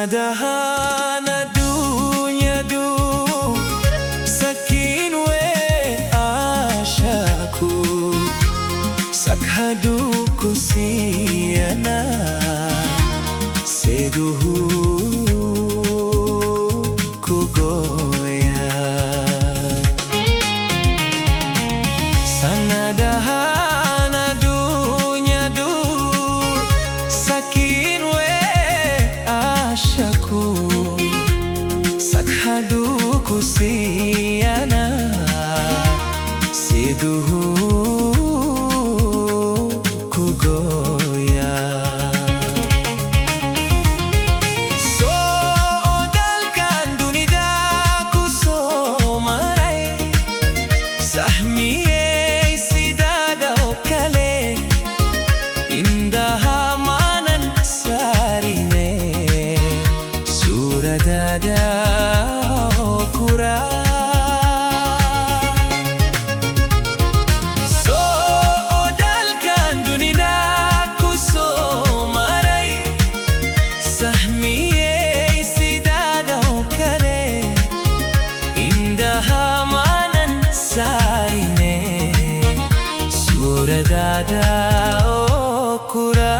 Sanadahan addunyadu sakin we ashaku sakhadu kusiyana seduhu kugoya sanadahan addunyadu sakin we ashaku sakhadu kusiyana seduhu kugoya so dalkan dunida kuso maray sahmiye sidada okale indaha manan sarine suradada okura so dalkan dunida kuso maray sahmiye sidada okale indaha manan sarine suradada okura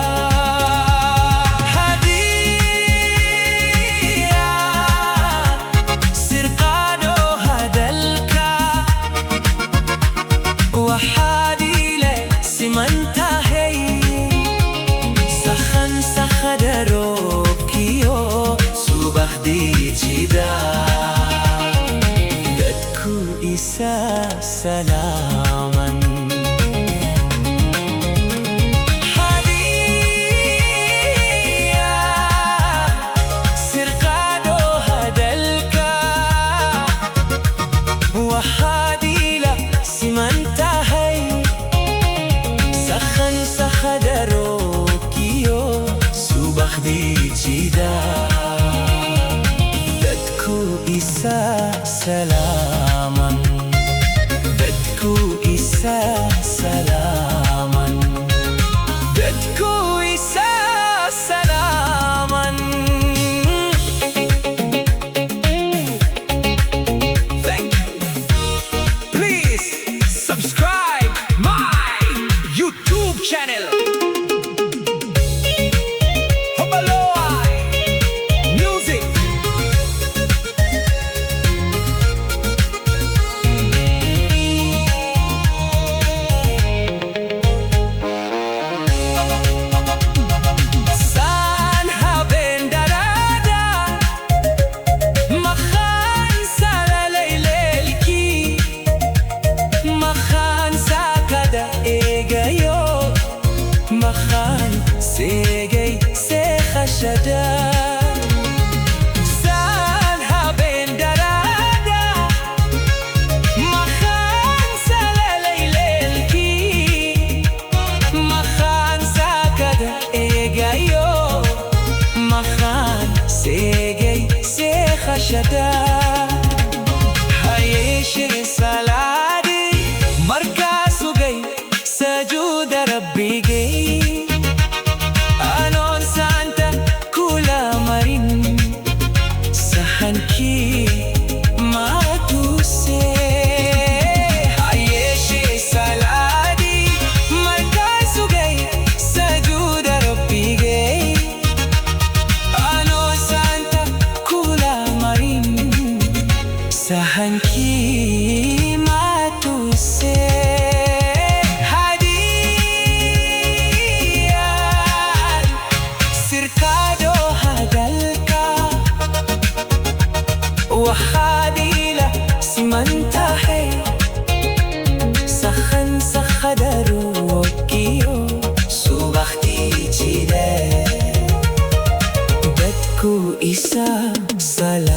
dadku isa salaman hadiya sirqado hadalka wahadila simantahay sakhan sakhadaro kiyo subakhdi jida isa salaman dadku isa salaman dadku isa salaman thank you. Please subscribe my YouTube channel. Segay se khashada san haben darada makhan salalaylelki makhan sakada egayo makhan segay se khashada hayesh saladi markasugay sajuda rabbige sahanki matuse hadiya sirkado hadalka wahadila simantahe sakhan sakhadaru kiyo subakhti jide dadku isa salam